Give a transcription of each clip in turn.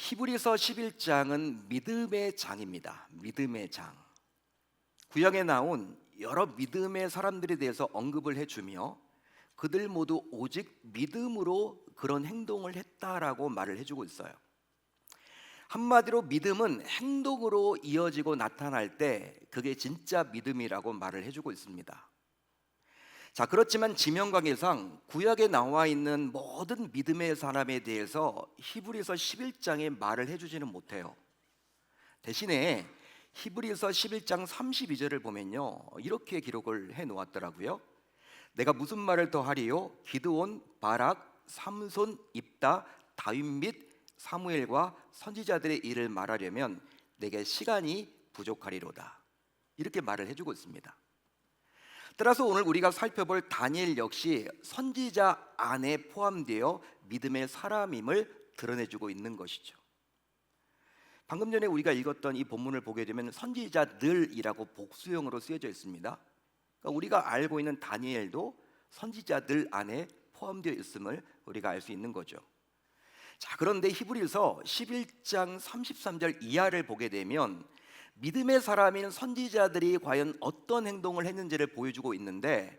히브리서 11장은 믿음의 장입니다. 믿음의 장. 구약에 나온 여러 믿음의 사람들에 대해서 언급을 해주며 그들 모두 오직 믿음으로 그런 행동을 했다라고 말을 해주고 있어요. 한마디로 믿음은 행동으로 이어지고 나타날 때 그게 진짜 믿음이라고 말을 해주고 있습니다. 자, 그렇지만 지명관계상 구약에 나와 있는 모든 믿음의 사람에 대해서 히브리서 11장에 말을 해주지는 못해요. 대신에 히브리서 11장 32절을 보면요, 이렇게 기록을 해 놓았더라고요. 내가 무슨 말을 더 하리요? 기드온, 바락, 삼손, 입다, 다윗 및 사무엘과 선지자들의 일을 말하려면 내게 시간이 부족하리로다. 이렇게 말을 해주고 있습니다. 따라서 오늘 우리가 살펴볼 다니엘 역시 선지자 안에 포함되어 믿음의 사람임을 드러내주고 있는 것이죠. 방금 전에 우리가 읽었던 이 본문을 보게 되면 선지자들이라고 복수형으로 쓰여져 있습니다. 그러니까 우리가 알고 있는 다니엘도 선지자들 안에 포함되어 있음을 우리가 알 수 있는 거죠. 자, 그런데 히브리서 11장 33절 이하를 보게 되면 믿음의 사람인 선지자들이 과연 어떤 행동을 했는지를 보여주고 있는데,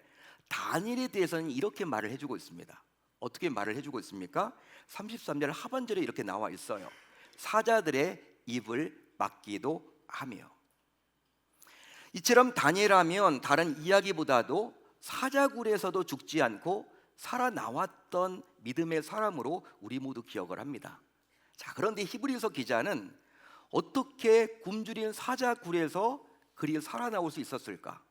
다니엘에 대해서는 이렇게 말을 해주고 있습니다. 어떻게 말을 해주고 있습니까? 33절 하반절에 이렇게 나와 있어요. 사자들의 입을 막기도 하며. 이처럼 다니엘하면 다른 이야기보다도 사자굴에서도 죽지 않고 살아나왔던 믿음의 사람으로 우리 모두 기억을 합니다. 자, 그런데 히브리서 기자는 어떻게 굶주린 사자굴에서 그리 살아나올 수 있었을까?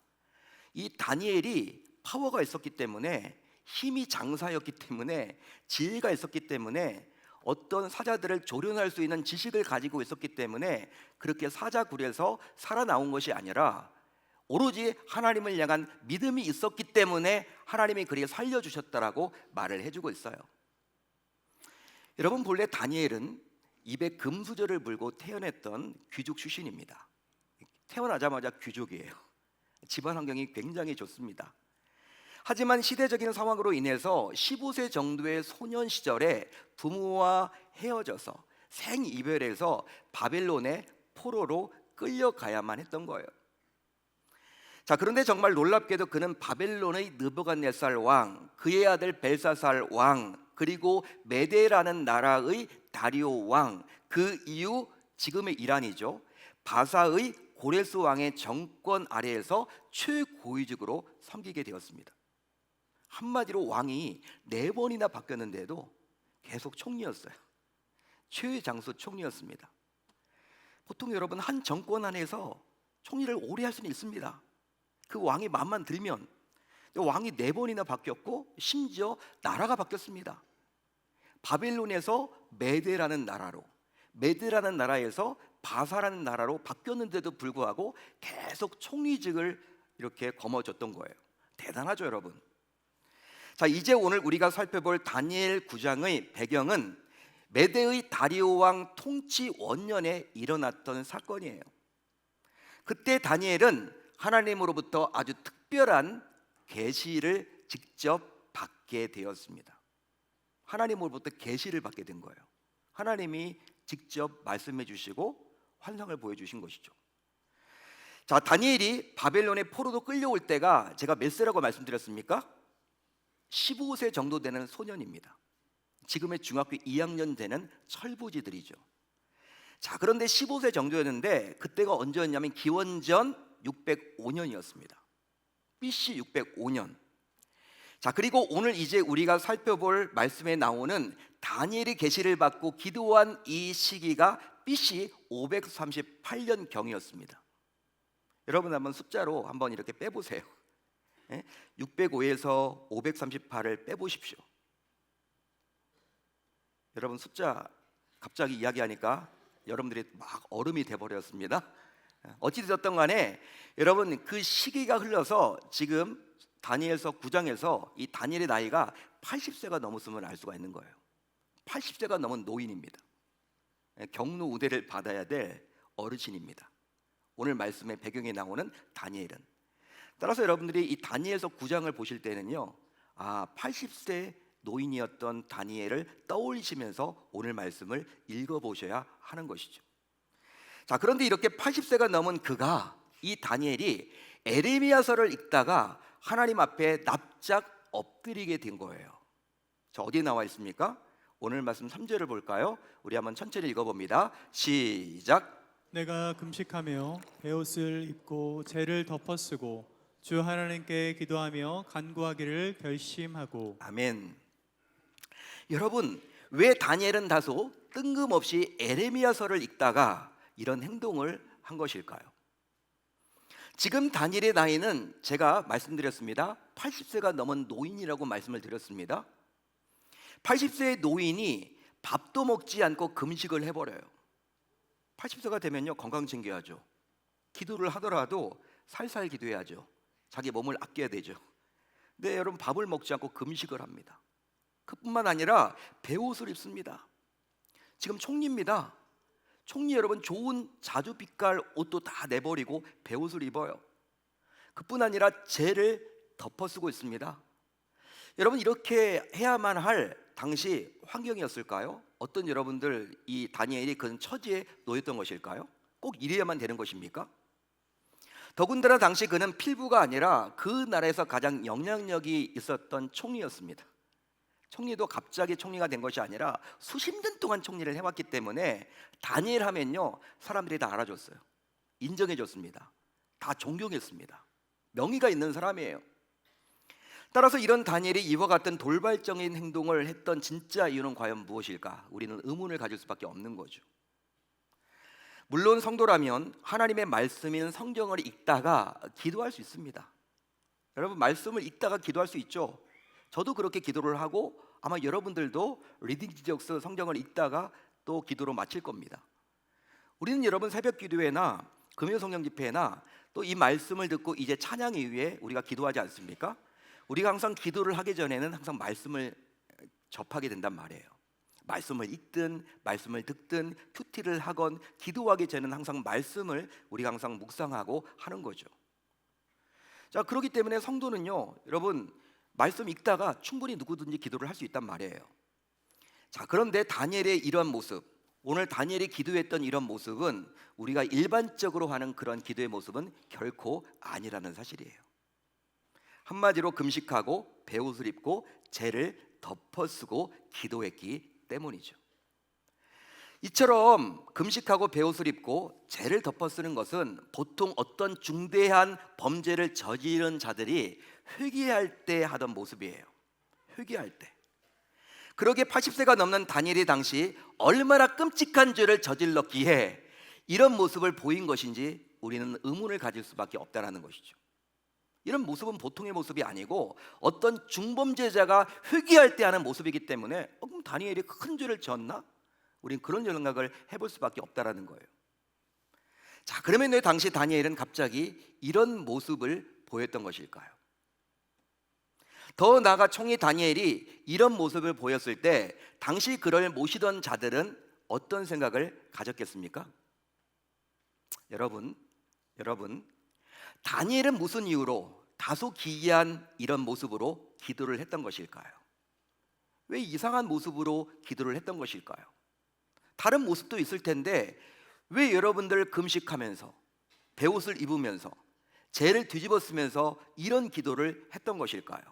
이 다니엘이 파워가 있었기 때문에, 힘이 장사였기 때문에, 지혜가 있었기 때문에, 어떤 사자들을 조련할 수 있는 지식을 가지고 있었기 때문에 그렇게 사자굴에서 살아나온 것이 아니라 오로지 하나님을 향한 믿음이 있었기 때문에 하나님이 그리 살려주셨다라고 말을 해주고 있어요. 여러분, 본래 다니엘은 입에 금수저를 물고 태어났던 귀족 출신입니다. 태어나자마자 귀족이에요. 집안 환경이 굉장히 좋습니다. 하지만 시대적인 상황으로 인해서 15세 정도의 소년 시절에 부모와 헤어져서 생이별해서 바벨론의 포로로 끌려가야만 했던 거예요. 자, 그런데 정말 놀랍게도 그는 바벨론의 느부갓네살 왕, 그의 아들 벨사살 왕, 그리고 메데라는 나라의 다리오 왕, 그 이후 지금의 이란이죠, 바사의 고레스 왕의 정권 아래에서 최고위직으로 섬기게 되었습니다. 한마디로 왕이 4번이나 바뀌었는데도 계속 총리였어요. 최장수 총리였습니다. 보통 여러분, 한 정권 안에서 총리를 오래 할 수는 있습니다. 그 왕이 맘만 들면. 왕이 4번이나 바뀌었고 심지어 나라가 바뀌었습니다. 바벨론에서 메데라는 나라로, 메데라는 나라에서 바사라는 나라로 바뀌었는데도 불구하고 계속 총리직을 이렇게 거머쥐었던 거예요. 대단하죠, 여러분. 자, 이제 오늘 우리가 살펴볼 다니엘 9장의 배경은 메대의 다리오 왕 통치 원년에 일어났던 사건이에요. 그때 다니엘은 하나님으로부터 아주 특별한 계시를 직접 받게 되었습니다. 하나님으로부터 계시를 받게 된 거예요. 하나님이 직접 말씀해 주시고 환상을 보여주신 것이죠. 자, 다니엘이 바벨론의 포로로 끌려올 때가 제가 몇 세라고 말씀드렸습니까? 15세 정도 되는 소년입니다. 지금의 중학교 2학년 되는 철부지들이죠. 자, 그런데 15세 정도였는데 그때가 언제였냐면 기원전 605년이었습니다. BC 605년. 자, 그리고 오늘 이제 우리가 살펴볼 말씀에 나오는 다니엘이 계시를 받고 기도한 이 시기가 BC 538년 경이었습니다. 여러분, 한번 숫자로 한번 이렇게 빼보세요. 605에서 538을 빼보십시오. 여러분, 숫자 갑자기 이야기하니까 여러분들이 막 얼음이 돼버렸습니다. 어찌됐든 간에 여러분, 그 시기가 흘러서 지금 다니엘서 9장에서 이 다니엘의 나이가 80세가 넘었음을 알 수가 있는 거예요. 80세가 넘은 노인입니다. 경로 우대를 받아야 될 어르신입니다. 오늘 말씀의 배경에 나오는 다니엘은. 따라서 여러분들이 이 다니엘서 9장을 보실 때는요, 80세 노인이었던 다니엘을 떠올리시면서 오늘 말씀을 읽어보셔야 하는 것이죠. 자, 그런데 이렇게 80세가 넘은 그가, 이 다니엘이 에레미야서를 읽다가 하나님 앞에 납작 엎드리게 된 거예요. 자, 어디에 나와 있습니까? 오늘 말씀 3절을 볼까요? 우리 한번 천천히 읽어봅니다. 시작. 내가 금식하며 베옷을 입고 재를 덮어쓰고 주 하나님께 기도하며 간구하기를 결심하고. 아멘. 여러분, 왜 다니엘은 다소 뜬금없이 에레미야서를 읽다가 이런 행동을 한 것일까요? 지금 다니엘의 나이는 제가 말씀드렸습니다. 80세가 넘은 노인이라고 말씀을 드렸습니다. 80세의 노인이 밥도 먹지 않고 금식을 해버려요. 80세가 되면요, 건강 챙겨야죠. 기도를 하더라도 살살 기도해야죠. 자기 몸을 아껴야 되죠. 근데 여러분, 밥을 먹지 않고 금식을 합니다. 그뿐만 아니라 베옷을 입습니다. 지금 총리입니다. 총리 여러분, 좋은 자주 빛깔 옷도 다 내버리고 베옷을 입어요. 그뿐 아니라 재를 덮어쓰고 있습니다. 여러분, 이렇게 해야만 할 당시 환경이었을까요? 어떤 여러분들 이 다니엘이 그런 처지에 놓였던 것일까요? 꼭 이래야만 되는 것입니까? 더군다나 당시 그는 필부가 아니라 그 나라에서 가장 영향력이 있었던 총리였습니다. 총리도 갑자기 총리가 된 것이 아니라 수십 년 동안 총리를 해왔기 때문에 다니엘 하면요, 사람들이 다 알아줬어요. 인정해줬습니다. 다 존경했습니다. 명의가 있는 사람이에요. 따라서 이런 다니엘이 이와 같은 돌발적인 행동을 했던 진짜 이유는 과연 무엇일까? 우리는 의문을 가질 수밖에 없는 거죠. 물론 성도라면 하나님의 말씀인 성경을 읽다가 기도할 수 있습니다. 여러분, 말씀을 읽다가 기도할 수 있죠. 저도 그렇게 기도를 하고 아마 여러분들도 리딩 지적서 성경을 읽다가 또 기도로 마칠 겁니다. 우리는 여러분 새벽 기도회나 금요 성경 집회나 또 이 말씀을 듣고 이제 찬양 이후에 우리가 기도하지 않습니까? 우리가 항상 기도를 하기 전에는 항상 말씀을 접하게 된단 말이에요. 말씀을 읽든 말씀을 듣든 큐티를 하건 기도하기 전에는 항상 말씀을 우리가 항상 묵상하고 하는 거죠. 자, 그렇기 때문에 성도는요, 여러분, 말씀 읽다가 충분히 누구든지 기도를 할 수 있단 말이에요. 자, 그런데 다니엘의 이런 모습, 오늘 다니엘이 기도했던 이런 모습은 우리가 일반적으로 하는 그런 기도의 모습은 결코 아니라는 사실이에요. 한마디로 금식하고 베옷을 입고 재를 덮어쓰고 기도했기 때문이죠. 이처럼 금식하고 베옷을 입고 재를 덮어쓰는 것은 보통 어떤 중대한 범죄를 저지른 자들이 회개할 때 하던 모습이에요. 회개할 때. 그러기에 80세가 넘는 다니엘이 당시 얼마나 끔찍한 죄를 저질렀기에 이런 모습을 보인 것인지 우리는 의문을 가질 수밖에 없다는 것이죠. 이런 모습은 보통의 모습이 아니고 어떤 중범죄자가 회개할 때 하는 모습이기 때문에 그럼 다니엘이 큰 죄를 지었나? 우리는 그런 생각을 해볼 수밖에 없다는 거예요. 자, 그러면 왜 당시 다니엘은 갑자기 이런 모습을 보였던 것일까요? 더 나아가 총리 다니엘이 이런 모습을 보였을 때 당시 그를 모시던 자들은 어떤 생각을 가졌겠습니까? 여러분, 다니엘은 무슨 이유로 다소 기이한 이런 모습으로 기도를 했던 것일까요? 왜 이상한 모습으로 기도를 했던 것일까요? 다른 모습도 있을 텐데 왜 여러분들 금식하면서 베옷을 입으면서 재를 뒤집어 쓰면서 이런 기도를 했던 것일까요?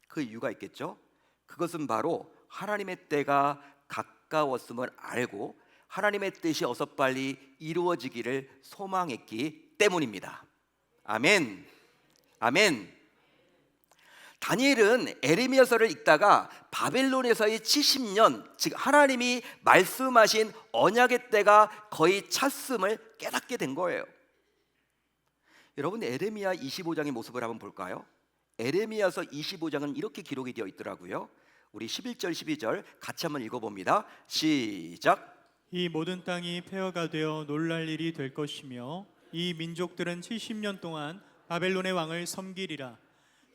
그 이유가 있겠죠. 그것은 바로 하나님의 때가 가까웠음을 알고 하나님의 뜻이 어서 빨리 이루어지기를 소망했기 때문입니다. 아멘. 아멘. 다니엘은 에레미야서를 읽다가 바벨론에서의 70년, 즉 하나님이 말씀하신 언약의 때가 거의 찼음을 깨닫게 된 거예요. 여러분, 에레미야 25장의 모습을 한번 볼까요? 에레미야서 25장은 이렇게 기록이 되어 있더라고요. 우리 11절 12절 같이 한번 읽어봅니다. 시작. 이 모든 땅이 폐허가 되어 놀랄 일이 될 것이며 이 민족들은 70년 동안 바벨론의 왕을 섬기리라.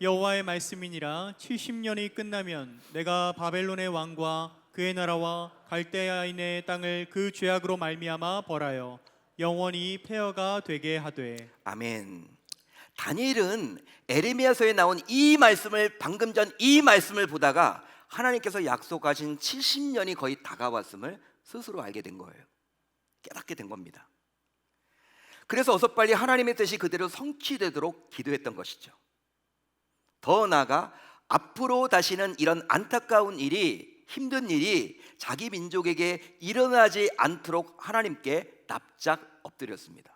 여호와의 말씀이니라. 70년이 끝나면 내가 바벨론의 왕과 그의 나라와 갈대아인의 땅을 그 죄악으로 말미암아 벌하여 영원히 폐허가 되게 하되. 아멘. 다니엘은 에레미야서에 나온 이 말씀을 방금 전 이 말씀을 보다가 하나님께서 약속하신 70년이 거의 다가왔음을 스스로 알게 된 거예요. 깨닫게 된 겁니다. 그래서 어서 빨리 하나님의 뜻이 그대로 성취되도록 기도했던 것이죠. 더 나아가 앞으로 다시는 이런 안타까운 일이, 힘든 일이 자기 민족에게 일어나지 않도록 하나님께 납작 엎드렸습니다.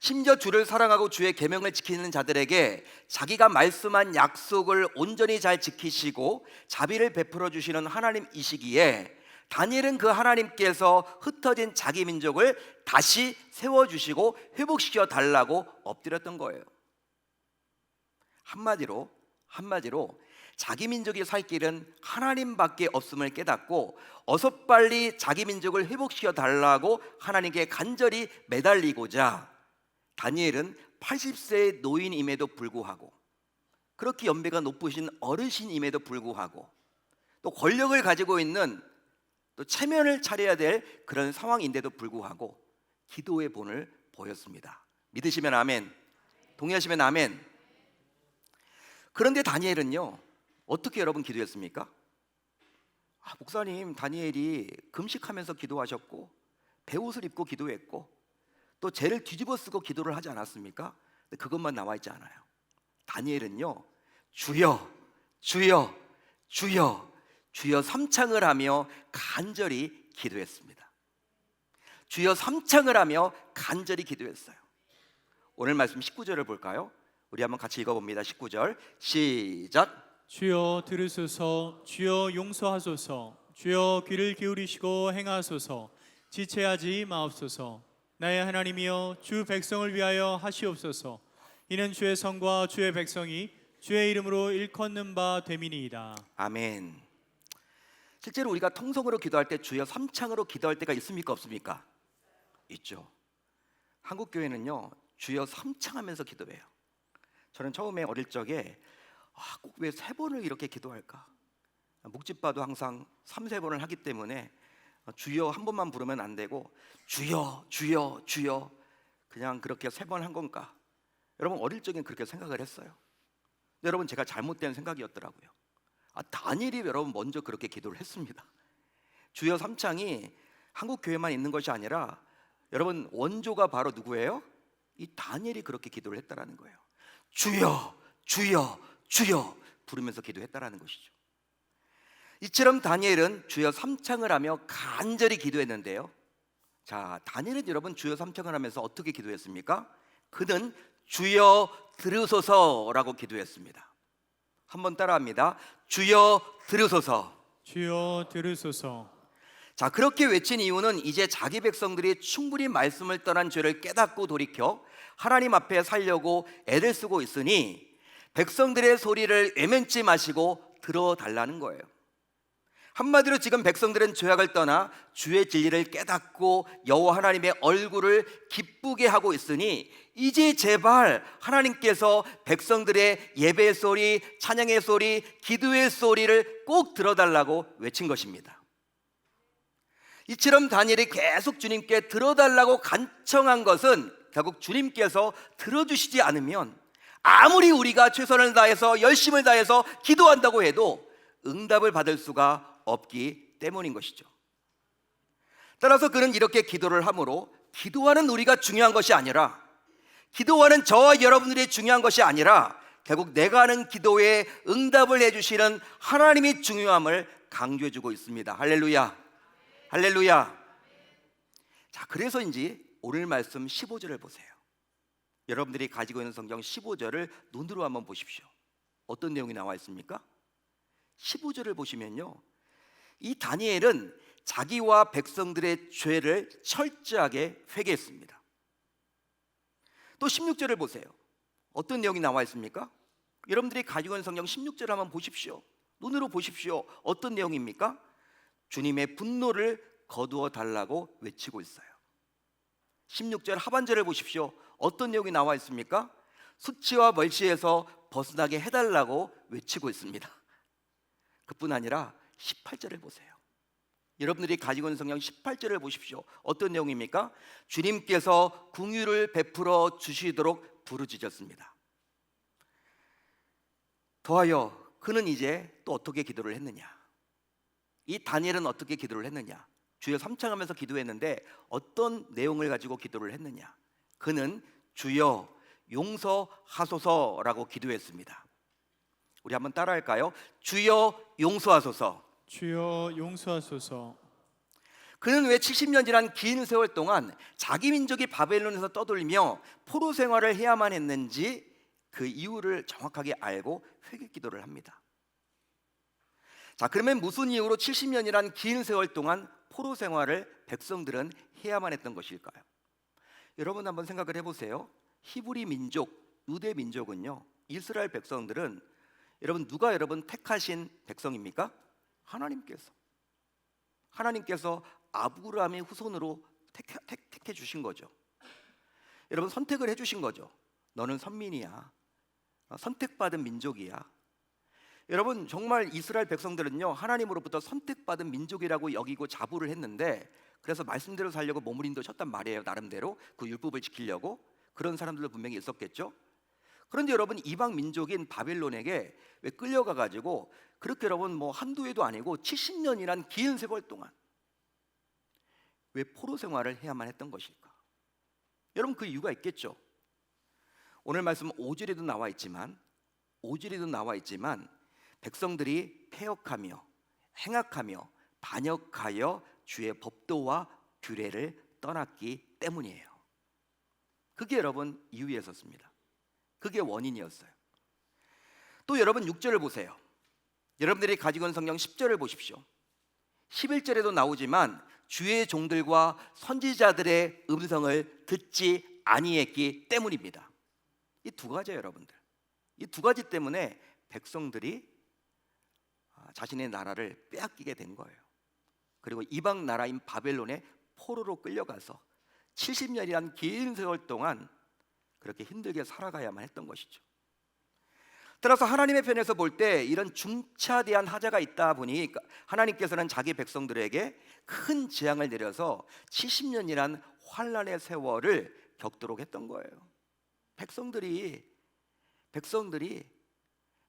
심지어 주를 사랑하고 주의 계명을 지키는 자들에게 자기가 말씀한 약속을 온전히 잘 지키시고 자비를 베풀어 주시는 하나님이시기에 다니엘은 그 하나님께서 흩어진 자기 민족을 다시 세워주시고 회복시켜 달라고 엎드렸던 거예요. 한마디로 자기 민족이 살 길은 하나님밖에 없음을 깨닫고 어서 빨리 자기 민족을 회복시켜 달라고 하나님께 간절히 매달리고자 다니엘은 80세의 노인임에도 불구하고, 그렇게 연배가 높으신 어르신임에도 불구하고, 또 권력을 가지고 있는, 또 체면을 차려야 될 그런 상황인데도 불구하고 기도의 본을 보였습니다. 믿으시면 아멘, 동의하시면 아멘. 그런데 다니엘은요, 어떻게 여러분 기도했습니까? 목사님, 다니엘이 금식하면서 기도하셨고 베옷을 입고 기도했고 또 죄를 뒤집어 쓰고 기도를 하지 않았습니까? 근데 그것만 나와 있지 않아요. 다니엘은요, 주여 주여 주여 주여 삼창을 하며 간절히 기도했습니다. 주여 삼창을 하며 간절히 기도했어요. 오늘 말씀 19절을 볼까요? 우리 한번 같이 읽어봅니다. 19절 시작. 주여 들으소서, 주여 용서하소서, 주여 귀를 기울이시고 행하소서, 지체하지 마옵소서. 나의 하나님이여, 주 백성을 위하여 하시옵소서. 이는 주의 성과 주의 백성이 주의 이름으로 일컫는 바 됨이니이다. 아멘. 실제로 우리가 통성으로 기도할 때 주여 삼창으로 기도할 때가 있습니까, 없습니까? 있죠. 한국 교회는요, 주여 삼창하면서 기도해요. 저는 처음에 어릴 적에 꼭 왜 3번을 이렇게 기도할까? 묵집바도 항상 3-4번을 하기 때문에 주여 한 번만 부르면 안 되고 주여 주여 주여 그냥 그렇게 3번 한 건가? 여러분, 어릴 적엔 그렇게 생각을 했어요. 근데 여러분, 제가 잘못된 생각이었더라고요. 다니엘이 여러분 먼저 그렇게 기도를 했습니다. 주여 삼창이 한국 교회만 있는 것이 아니라 여러분, 원조가 바로 누구예요? 이 다니엘이 그렇게 기도를 했다라는 거예요. 주여 주여 주여 부르면서 기도했다라는 것이죠. 이처럼 다니엘은 주여 삼창을 하며 간절히 기도했는데요. 자, 다니엘은 여러분 주여 삼창을 하면서 어떻게 기도했습니까? 그는 주여 들으소서라고 기도했습니다. 한번 따라합니다. 주여 들으소서. 주여 들으소서. 자, 그렇게 외친 이유는 이제 자기 백성들이 충분히 말씀을 떠난 죄를 깨닫고 돌이켜 하나님 앞에 살려고 애를 쓰고 있으니 백성들의 소리를 외면치 마시고 들어달라는 거예요. 한마디로 지금 백성들은 죄악을 떠나 주의 진리를 깨닫고 여호와 하나님의 얼굴을 기쁘게 하고 있으니 이제 제발 하나님께서 백성들의 예배의 소리, 찬양의 소리, 기도의 소리를 꼭 들어달라고 외친 것입니다. 이처럼 다니엘이 계속 주님께 들어달라고 간청한 것은 결국 주님께서 들어주시지 않으면 아무리 우리가 최선을 다해서 열심을 다해서 기도한다고 해도 응답을 받을 수가 없기 때문인 것이죠. 따라서 그는 이렇게 기도를 하므로 기도하는 우리가 중요한 것이 아니라, 기도하는 저와 여러분들이 중요한 것이 아니라 결국 내가 하는 기도에 응답을 해주시는 하나님이 중요함을 강조해주고 있습니다. 할렐루야, 할렐루야. 자, 그래서인지 오늘 말씀 15절을 보세요. 여러분들이 가지고 있는 성경 15절을 눈으로 한번 보십시오. 어떤 내용이 나와 있습니까? 15절을 보시면요, 이 다니엘은 자기와 백성들의 죄를 철저하게 회개했습니다. 또 16절을 보세요. 어떤 내용이 나와 있습니까? 여러분들이 가지고 있는 성경 16절을 한번 보십시오. 눈으로 보십시오. 어떤 내용입니까? 주님의 분노를 거두어 달라고 외치고 있어요. 16절 하반절을 보십시오. 어떤 내용이 나와 있습니까? 수치와 멀시에서 벗어나게 해달라고 외치고 있습니다. 그뿐 아니라 18절을 보세요. 여러분들이 가지고 있는 성경 18절을 보십시오. 어떤 내용입니까? 주님께서 긍휼을 베풀어 주시도록 부르짖었습니다. 더하여 그는 이제 또 어떻게 기도를 했느냐? 이 다니엘은 어떻게 기도를 했느냐? 주여 삼창하면서 기도했는데 어떤 내용을 가지고 기도를 했느냐? 그는 주여 용서하소서라고 기도했습니다. 우리 한번 따라할까요? 주여 용서하소서. 주여 용서하소서. 그는 왜 70년 지난 긴 세월 동안 자기 민족이 바벨론에서 떠돌며 포로 생활을 해야만 했는지 그 이유를 정확하게 알고 회개 기도를 합니다. 자, 그러면 무슨 이유로 70년이란 긴 세월 동안 포로 생활을 백성들은 해야만 했던 것일까요? 여러분 한번 생각을 해보세요. 히브리 민족, 유대 민족은요, 이스라엘 백성들은 누가 여러분 택하신 백성입니까? 하나님께서 아브라함의 후손으로 택해 주신 거죠. 여러분 선택을 해주신 거죠. 너는 선민이야. 선택받은 민족이야. 여러분 정말 이스라엘 백성들은요, 하나님으로부터 선택받은 민족이라고 여기고 자부를 했는데, 그래서 말씀대로 살려고 몸부림도 쳤단 말이에요. 나름대로 그 율법을 지키려고. 그런 사람들도 분명히 있었겠죠. 그런데 여러분 이방 민족인 바벨론에게 왜 끌려가 가지고 그렇게 여러분 한두 해도 아니고 70년이란 긴 세월 동안 왜 포로 생활을 해야만 했던 것일까? 여러분 그 이유가 있겠죠. 오늘 말씀 5절에도 나와 있지만 백성들이 패역하며 행악하며 반역하여 주의 법도와 규례를 떠났기 때문이에요. 그게 여러분 이유였었습니다. 그게 원인이었어요. 또 여러분 6절을 보세요. 여러분들이 가지고 있는 성경 10절을 보십시오. 11절에도 나오지만 주의 종들과 선지자들의 음성을 듣지 아니했기 때문입니다. 이 두 가지예요, 여러분들. 이 두 가지 때문에 백성들이 자신의 나라를 빼앗기게 된 거예요. 그리고 이방 나라인 바벨론의 포로로 끌려가서 70년이란 긴 세월 동안 그렇게 힘들게 살아가야만 했던 것이죠. 따라서 하나님의 편에서 볼 때 이런 중차대한 하자가 있다 보니 하나님께서는 자기 백성들에게 큰 재앙을 내려서 70년이란 환난의 세월을 겪도록 했던 거예요. 백성들이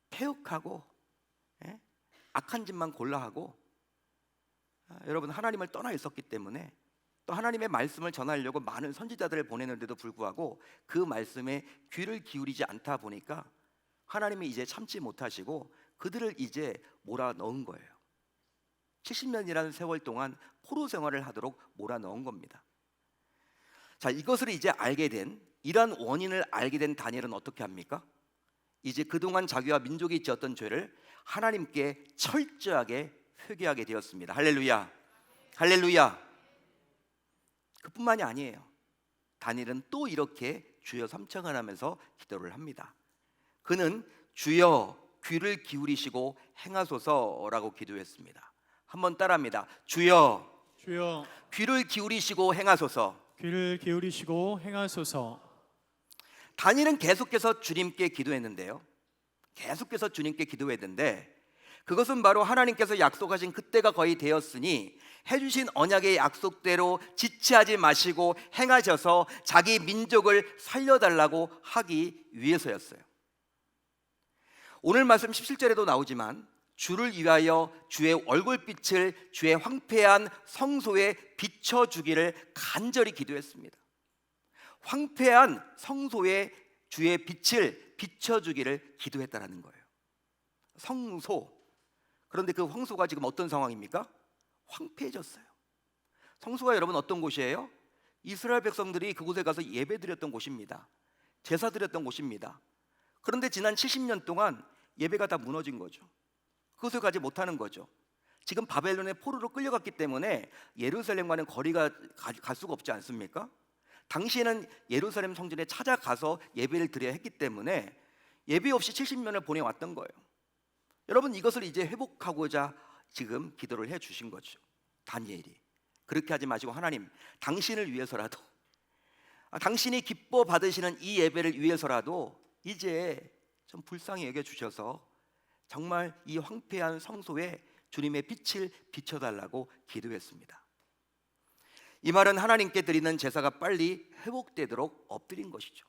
패역하고 악한 짓만 골라하고 여러분 하나님을 떠나 있었기 때문에, 또 하나님의 말씀을 전하려고 많은 선지자들을 보내는데도 불구하고 그 말씀에 귀를 기울이지 않다 보니까 하나님이 이제 참지 못하시고 그들을 이제 몰아넣은 거예요. 70년이라는 세월 동안 포로 생활을 하도록 몰아넣은 겁니다. 자, 이것을 이제 이러한 원인을 알게 된 다니엘은 어떻게 합니까? 이제 그동안 자기와 민족이 지었던 죄를 하나님께 철저하게 회개하게 되었습니다. 할렐루야. 할렐루야. 그뿐만이 아니에요. 다니엘은 또 이렇게 주여 삼창을 하면서 기도를 합니다. 그는 주여 귀를 기울이시고 행하소서라고 기도했습니다. 한번 따라합니다. 주여 귀를 기울이시고 행하소서. 귀를 기울이시고 행하소서. 다니엘은 계속해서 주님께 기도했는데 그것은 바로 하나님께서 약속하신 그때가 거의 되었으니 해주신 언약의 약속대로 지체하지 마시고 행하셔서 자기 민족을 살려달라고 하기 위해서였어요. 오늘 말씀 17절에도 나오지만 주를 위하여 주의 얼굴빛을 주의 황폐한 성소에 비춰주기를 간절히 기도했습니다. 황폐한 성소에 주의 빛을 비춰주기를 기도했다라는 거예요. 성소. 그런데 그 성소가 지금 어떤 상황입니까? 황폐해졌어요. 성소가 여러분 어떤 곳이에요? 이스라엘 백성들이 그곳에 가서 예배드렸던 곳입니다. 제사드렸던 곳입니다. 그런데 지난 70년 동안 예배가 다 무너진 거죠. 그곳에 가지 못하는 거죠. 지금 바벨론의 포로로 끌려갔기 때문에 예루살렘과는 거리가 갈 수가 없지 않습니까? 당시에는 예루살렘 성전에 찾아가서 예배를 드려야 했기 때문에 예배 없이 70년을 보내왔던 거예요. 여러분 이것을 이제 회복하고자 지금 기도를 해 주신 거죠. 다니엘이. 그렇게 하지 마시고 하나님, 당신을 위해서라도, 당신이 기뻐 받으시는 이 예배를 위해서라도 이제 좀 불쌍히 여겨 주셔서 정말 이 황폐한 성소에 주님의 빛을 비춰달라고 기도했습니다. 이 말은 하나님께 드리는 제사가 빨리 회복되도록 엎드린 것이죠.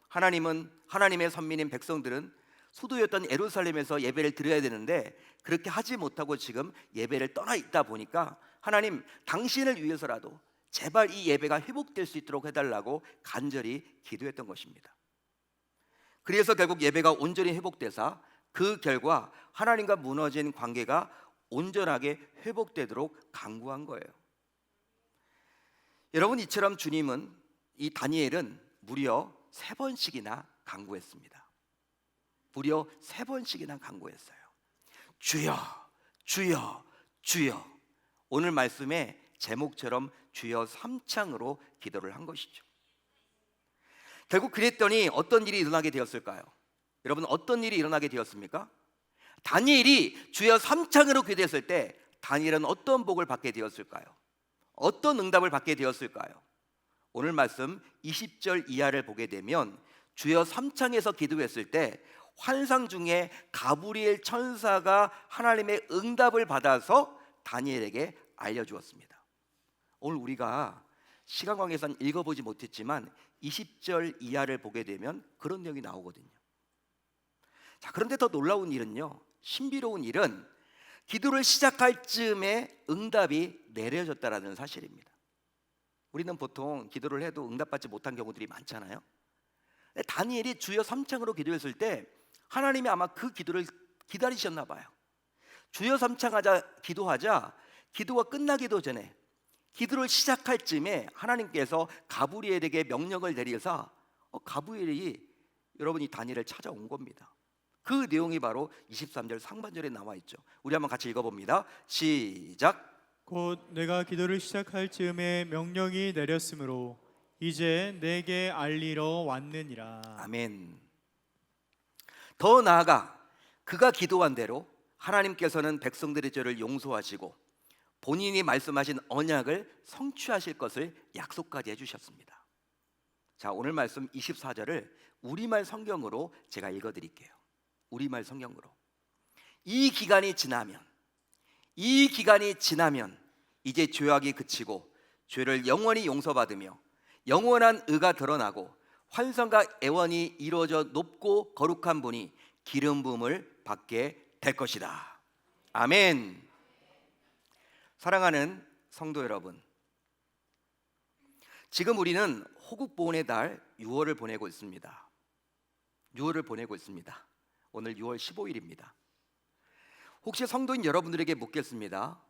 하나님의 선민인 백성들은 수도였던 예루살렘에서 예배를 드려야 되는데 그렇게 하지 못하고 지금 예배를 떠나 있다 보니까 하나님, 당신을 위해서라도 제발 이 예배가 회복될 수 있도록 해달라고 간절히 기도했던 것입니다. 그래서 결국 예배가 온전히 회복돼서 그 결과 하나님과 무너진 관계가 온전하게 회복되도록 간구한 거예요. 여러분, 이처럼 주님은, 이 다니엘은 무려 3번씩이나 간구했습니다. 무려 3번씩이나 간구했어요. 주여, 주여, 주여. 오늘 말씀의 제목처럼 주여 3창으로 기도를 한 것이죠. 결국 그랬더니 어떤 일이 일어나게 되었을까요? 여러분, 어떤 일이 일어나게 되었습니까? 다니엘이 주여 3창으로 기도했을 때 다니엘은 어떤 복을 받게 되었을까요? 어떤 응답을 받게 되었을까요? 오늘 말씀 20절 이하를 보게 되면 주여 3창에서 기도했을 때 환상 중에 가브리엘 천사가 하나님의 응답을 받아서 다니엘에게 알려주었습니다. 오늘 우리가 시간 관계상 읽어보지 못했지만 20절 이하를 보게 되면 그런 내용이 나오거든요. 자, 그런데 더 놀라운 일은요, 신비로운 일은 기도를 시작할 즈음에 응답이 내려졌다라는 사실입니다. 우리는 보통 기도를 해도 응답받지 못한 경우들이 많잖아요. 다니엘이 주여 3창으로 기도했을 때 하나님이 아마 그 기도를 기다리셨나 봐요. 주여 3창 기도하자 기도가 끝나기도 전에 기도를 시작할 즈음에 하나님께서 가브리엘에게 명령을 내려서 가브리엘이 여러분이 다니엘을 찾아온 겁니다. 그 내용이 바로 23절 상반절에 나와 있죠. 우리 한번 같이 읽어봅니다. 시작. 곧 내가 기도를 시작할 즈음에 명령이 내렸으므로 이제 내게 알리러 왔느니라. 아멘. 더 나아가 그가 기도한 대로 하나님께서는 백성들의 죄를 용서하시고 본인이 말씀하신 언약을 성취하실 것을 약속까지 해주셨습니다. 자, 오늘 말씀 24절을 우리말 성경으로 제가 읽어드릴게요. 우리말 성경으로. 이 기간이 지나면 이제 죄악이 그치고 죄를 영원히 용서받으며 영원한 의가 드러나고 환상과 애원이 이루어져 높고 거룩한 분이 기름 부음을 받게 될 것이다. 아멘. 사랑하는 성도 여러분, 지금 우리는 호국보훈의 달 6월을 보내고 있습니다. 6월을 보내고 있습니다. 오늘 6월 15일입니다. 혹시 성도인 여러분들에게 묻겠습니다.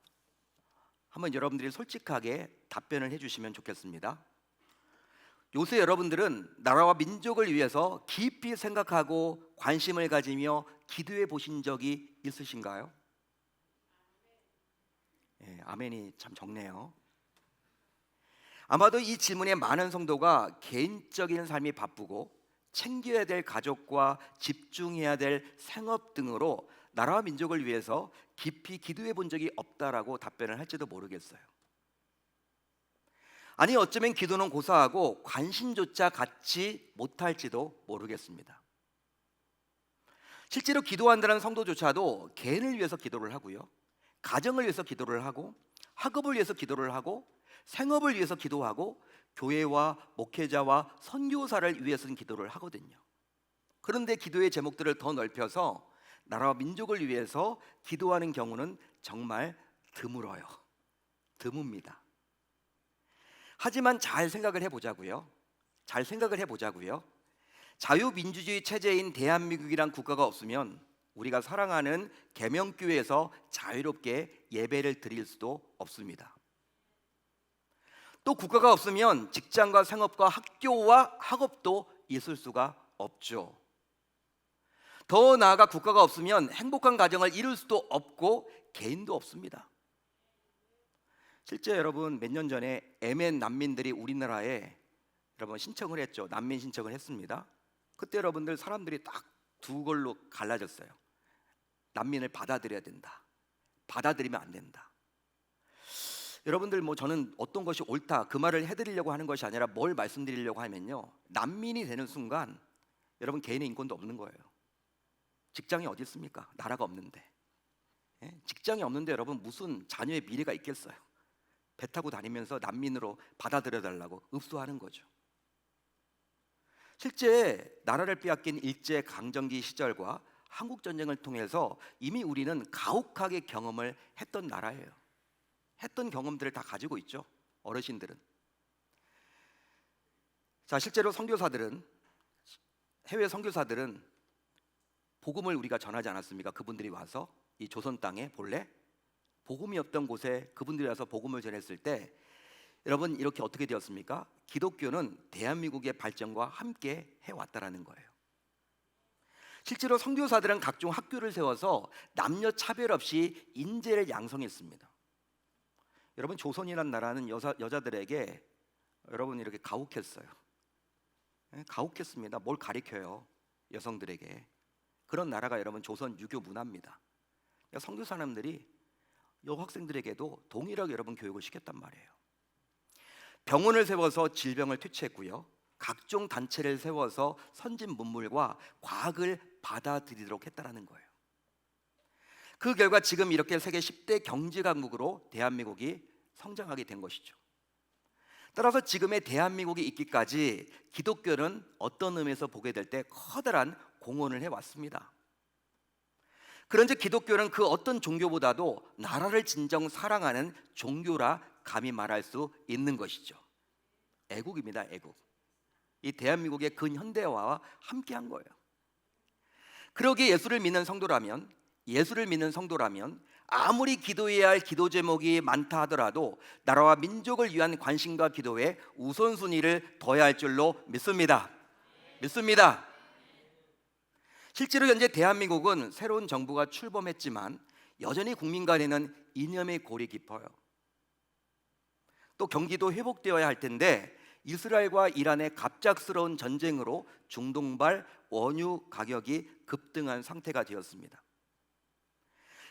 한번 여러분들이 솔직하게 답변을 해주시면 좋겠습니다. 요새 여러분들은 나라와 민족을 위해서 깊이 생각하고 관심을 가지며 기도해 보신 적이 있으신가요? 네, 아멘이 참 적네요. 아마도 이 질문에 많은 성도가 개인적인 삶이 바쁘고 챙겨야 될 가족과 집중해야 될 생업 등으로 나라와 민족을 위해서 깊이 기도해 본 적이 없다라고 답변을 할지도 모르겠어요. 아니, 어쩌면 기도는 고사하고 관심조차 갖지 못할지도 모르겠습니다. 실제로 기도한다는 성도조차도 개인을 위해서 기도를 하고요, 가정을 위해서 기도를 하고, 학업을 위해서 기도를 하고, 생업을 위해서 기도하고, 교회와 목회자와 선교사를 위해서는 기도를 하거든요. 그런데 기도의 제목들을 더 넓혀서 나라와 민족을 위해서 기도하는 경우는 정말 드물어요. 드뭅니다. 하지만 잘 생각을 해보자고요. 자유민주주의 체제인 대한민국이란 국가가 없으면 우리가 사랑하는 계명교회에서 자유롭게 예배를 드릴 수도 없습니다. 또 국가가 없으면 직장과 생업과 학교와 학업도 있을 수가 없죠. 더 나아가 국가가 없으면 행복한 가정을 이룰 수도 없고 개인도 없습니다. 실제 여러분, 몇 년 전에 예멘 난민들이 우리나라에 여러분 신청을 했죠. 난민 신청을 했습니다. 그때 여러분들 사람들이 딱 두 걸로 갈라졌어요. 난민을 받아들여야 된다, 받아들이면 안 된다. 여러분들, 저는 어떤 것이 옳다 그 말을 해드리려고 하는 것이 아니라 뭘 말씀드리려고 하면요, 난민이 되는 순간 여러분 개인의 인권도 없는 거예요. 직장이 어디 있습니까? 나라가 없는데. 직장이 없는데 여러분 무슨 자녀의 미래가 있겠어요? 배 타고 다니면서 난민으로 받아들여 달라고 읍소하는 거죠. 실제 나라를 빼앗긴 일제 강점기 시절과 한국 전쟁을 통해서 이미 우리는 가혹하게 경험을 했던 나라예요. 했던 경험들을 다 가지고 있죠. 어르신들은. 자, 실제로 해외 선교사들은 복음을 우리가 전하지 않았습니까? 그분들이 와서 이 조선 땅에 본래 복음이 없던 곳에 그분들이 와서 복음을 전했을 때 여러분 이렇게 어떻게 되었습니까? 기독교는 대한민국의 발전과 함께 해왔다라는 거예요. 실제로 선교사들은 각종 학교를 세워서 남녀 차별 없이 인재를 양성했습니다. 여러분 조선이라는 나라는 여자들에게 여러분 이렇게 가혹했어요. 가혹했습니다. 뭘 가리켜요? 여성들에게. 그런 나라가 여러분 조선 유교 문화입니다. 선교 사람들이 여학생들에게도 동일하게 여러분 교육을 시켰단 말이에요. 병원을 세워서 질병을 퇴치했고요. 각종 단체를 세워서 선진 문물과 과학을 받아들이도록 했다라는 거예요. 그 결과 지금 이렇게 세계 10대 경제 강국으로 대한민국이 성장하게 된 것이죠. 따라서 지금의 대한민국이 있기까지 기독교는 어떤 의미에서 보게 될 때 커다란 공헌을 해왔습니다. 그런즉 기독교는 그 어떤 종교보다도 나라를 진정 사랑하는 종교라 감히 말할 수 있는 것이죠. 애국입니다. 애국. 이 대한민국의 근현대화와 함께한 거예요. 그러기에 예수를 믿는 성도라면 아무리 기도해야 할 기도 제목이 많다 하더라도 나라와 민족을 위한 관심과 기도에 우선순위를 둬야 할 줄로 믿습니다. 실제로 현재 대한민국은 새로운 정부가 출범했지만 여전히 국민 간에는 이념의 골이 깊어요. 또 경기도 회복되어야 할 텐데 이스라엘과 이란의 갑작스러운 전쟁으로 중동발 원유 가격이 급등한 상태가 되었습니다.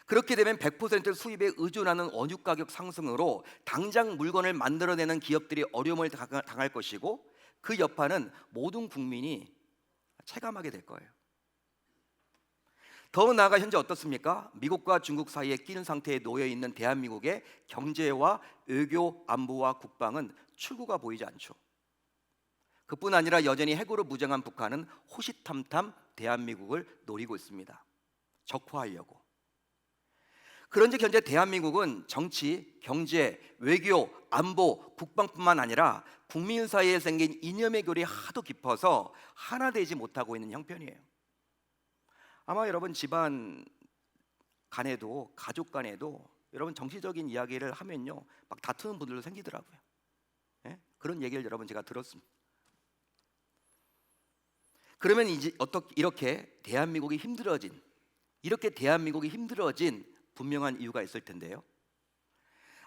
그렇게 되면 100% 수입에 의존하는 원유 가격 상승으로 당장 물건을 만들어내는 기업들이 어려움을 당할 것이고 그 여파는 모든 국민이 체감하게 될 거예요. 더 나아가 현재 어떻습니까? 미국과 중국 사이에 끼는 상태에 놓여 있는 대한민국의 경제와 외교, 안보와 국방은 출구가 보이지 않죠. 그뿐 아니라 여전히 핵으로 무장한 북한은 호시탐탐 대한민국을 노리고 있습니다. 적화하려고. 그런즉 현재 대한민국은 정치, 경제, 외교, 안보, 국방뿐만 아니라 국민 사이에 생긴 이념의 결이 하도 깊어서 하나 되지 못하고 있는 형편이에요. 아마 여러분 집안 간에도 가족 간에도 여러분 정치적인 이야기를 하면요 막 다투는 분들도 생기더라고요. 예? 그런 얘기를 여러분 제가 들었습니다. 그러면 이제 이렇게 대한민국이 힘들어진 분명한 이유가 있을 텐데요.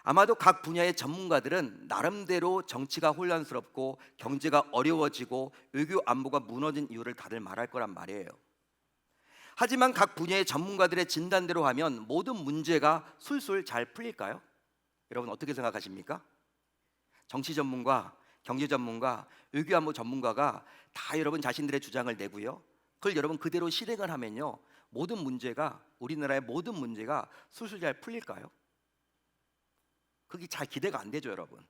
아마도 각 분야의 전문가들은 나름대로 정치가 혼란스럽고 경제가 어려워지고 외교 안보가 무너진 이유를 다들 말할 거란 말이에요. 하지만 각 분야의 전문가들의 진단대로 하면 모든 문제가 술술 잘 풀릴까요? 여러분 어떻게 생각하십니까? 정치 전문가, 경제 전문가, 외교안보 전문가가 다 여러분 자신들의 주장을 내고요. 그걸 여러분 그대로 실행을 하면요. 우리나라의 모든 문제가 술술 잘 풀릴까요? 그게 잘 기대가 안 되죠, 여러분.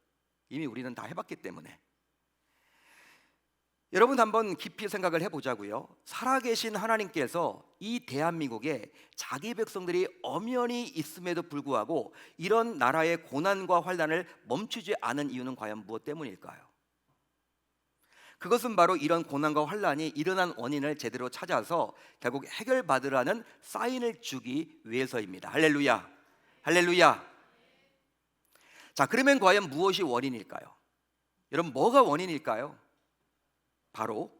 이미 우리는 다 해봤기 때문에. 여러분 한번 깊이 생각을 해보자고요. 살아계신 하나님께서 이 대한민국에 자기 백성들이 엄연히 있음에도 불구하고 이런 나라의 고난과 환난을 멈추지 않은 이유는 과연 무엇 때문일까요? 그것은 바로 이런 고난과 환난이 일어난 원인을 제대로 찾아서 결국 해결받으라는 사인을 주기 위해서입니다. 할렐루야. 할렐루야. 자, 그러면 과연 무엇이 원인일까요? 여러분 뭐가 원인일까요? 바로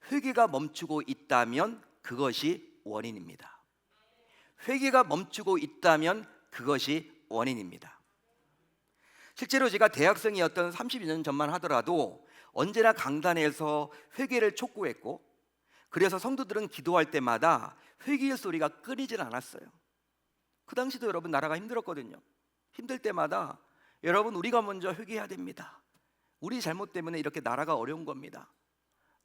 회개가 멈추고 있다면 그것이 원인입니다. 회개가 멈추고 있다면 그것이 원인입니다. 실제로 제가 대학생이었던 32년 전만 하더라도 언제나 강단에서 회개를 촉구했고 그래서 성도들은 기도할 때마다 회개의 소리가 끊이질 않았어요. 그 당시도 여러분 나라가 힘들었거든요. 힘들 때마다 여러분 우리가 먼저 회개해야 됩니다. 우리 잘못 때문에 이렇게 나라가 어려운 겁니다.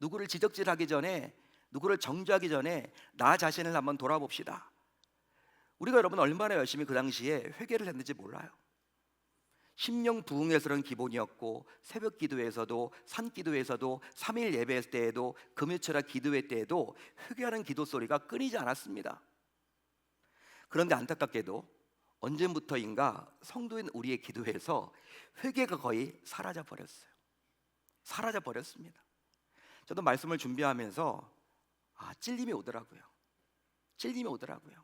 누구를 지적질하기 전에 누구를 정죄하기 전에 나 자신을 한번 돌아봅시다. 우리가 여러분 얼마나 열심히 그 당시에 회개를 했는지 몰라요. 심령 부흥에서는 기본이었고, 새벽 기도에서도, 산 기도에서도, 3일 예배 때에도, 금요철학 기도회 때에도 회개하는 기도 소리가 끊이지 않았습니다. 그런데 안타깝게도 언제부터인가 성도인 우리의 기도에서 회개가 거의 사라져 버렸어요. 사라져 버렸습니다. 저도 말씀을 준비하면서 찔림이 오더라고요. 찔림이 오더라고요.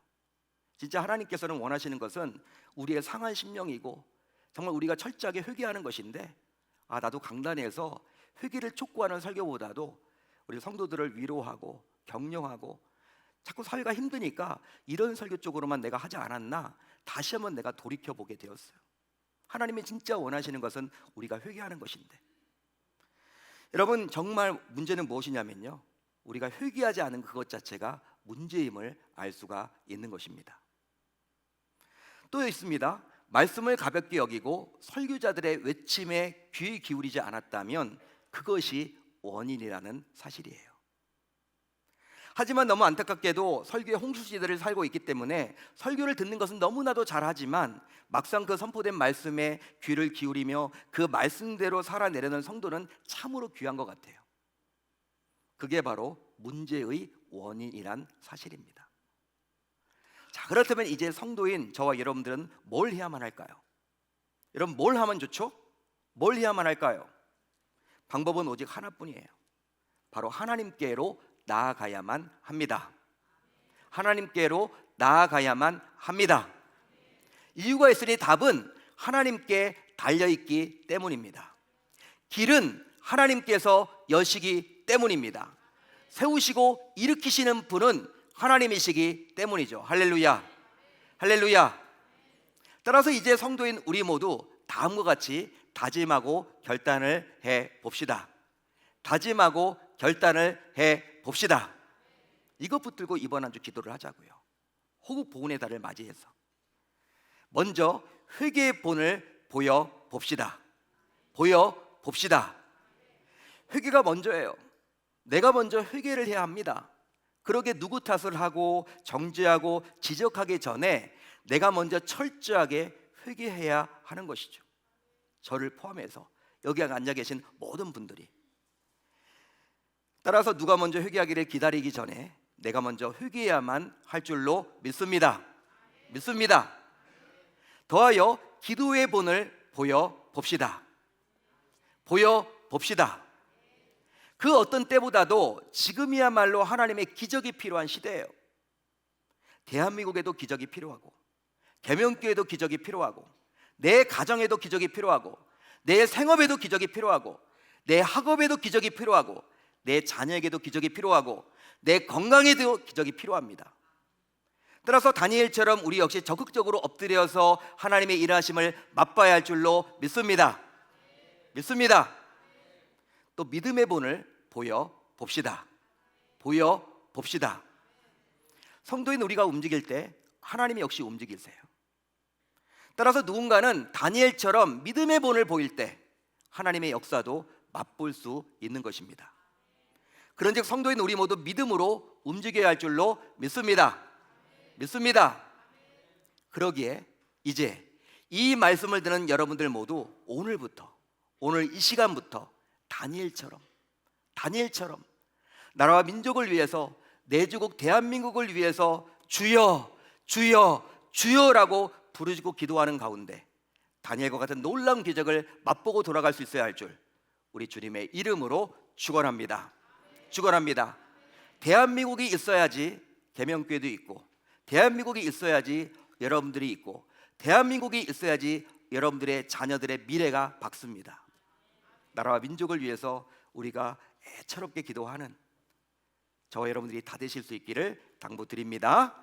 진짜 하나님께서는 원하시는 것은 우리의 상한 심령이고, 정말 우리가 철저하게 회개하는 것인데, 나도 강단에서 회개를 촉구하는 설교보다도 우리 성도들을 위로하고 격려하고, 자꾸 사회가 힘드니까 이런 설교 쪽으로만 내가 하지 않았나 다시 한번 내가 돌이켜보게 되었어요. 하나님이 진짜 원하시는 것은 우리가 회개하는 것인데, 여러분, 정말 문제는 무엇이냐면요, 우리가 회개하지 않은 그것 자체가 문제임을 알 수가 있는 것입니다. 또 있습니다. 말씀을 가볍게 여기고 설교자들의 외침에 귀 기울이지 않았다면 그것이 원인이라는 사실이에요. 하지만 너무 안타깝게도 설교의 홍수시대를 살고 있기 때문에 설교를 듣는 것은 너무나도 잘하지만 막상 그 선포된 말씀에 귀를 기울이며 그 말씀대로 살아내려는 성도는 참으로 귀한 것 같아요. 그게 바로 문제의 원인이란 사실입니다. 자, 그렇다면 이제 성도인 저와 여러분들은 뭘 해야만 할까요? 여러분, 뭘 하면 좋죠? 뭘 해야만 할까요? 방법은 오직 하나뿐이에요. 바로 하나님께로 나아가야만 합니다. 하나님께로 나아가야만 합니다. 이유가 있으니 답은 하나님께 달려있기 때문입니다. 길은 하나님께서 여시기 때문입니다. 세우시고 일으키시는 분은 하나님이시기 때문이죠. 할렐루야, 할렐루야. 따라서 이제 성도인 우리 모두 다음과 같이 다짐하고 결단을 해봅시다. 다짐하고 결단을 해봅시다. 이것 붙들고 이번 한 주 기도를 하자고요. 호국 보훈의 달을 맞이해서 먼저 회개의 본을 보여봅시다. 보여봅시다. 회개가 먼저예요. 내가 먼저 회개를 해야 합니다. 그러게 누구 탓을 하고 정죄하고 지적하기 전에 내가 먼저 철저하게 회개해야 하는 것이죠. 저를 포함해서 여기 앉아 계신 모든 분들이. 따라서 누가 먼저 회개하기를 기다리기 전에 내가 먼저 회개해야만 할 줄로 믿습니다. 믿습니다. 더하여 기도의 본을 보여봅시다. 보여봅시다. 그 어떤 때보다도 지금이야말로 하나님의 기적이 필요한 시대예요. 대한민국에도 기적이 필요하고, 계명교회도 기적이 필요하고, 내 가정에도 기적이 필요하고, 내 생업에도 기적이 필요하고, 내 학업에도 기적이 필요하고, 내 자녀에게도 기적이 필요하고, 내 건강에도 기적이 필요합니다. 따라서 다니엘처럼 우리 역시 적극적으로 엎드려서 하나님의 일하심을 맛봐야 할 줄로 믿습니다. 믿습니다. 또 믿음의 본을 보여봅시다. 보여봅시다. 성도인 우리가 움직일 때 하나님이 역시 움직이세요. 따라서 누군가는 다니엘처럼 믿음의 본을 보일 때 하나님의 역사도 맛볼 수 있는 것입니다. 그런즉 성도인 우리 모두 믿음으로 움직여야 할 줄로 믿습니다. 믿습니다. 그러기에 이제 이 말씀을 듣는 여러분들 모두 오늘부터, 오늘 이 시간부터 다니엘처럼 나라와 민족을 위해서, 내 주국 대한민국을 위해서 주여 주여 주여라고 부르짖고 기도하는 가운데 다니엘과 같은 놀라운 기적을 맛보고 돌아갈 수 있어야 할 줄 우리 주님의 이름으로 축원합니다. 축원합니다. 대한민국이 있어야지 계명교회도 있고, 대한민국이 있어야지 여러분들이 있고, 대한민국이 있어야지 여러분들의 자녀들의 미래가 밝습니다. 나라와 민족을 위해서 우리가 애처롭게 기도하는 저와 여러분들이 다 되실 수 있기를 당부드립니다.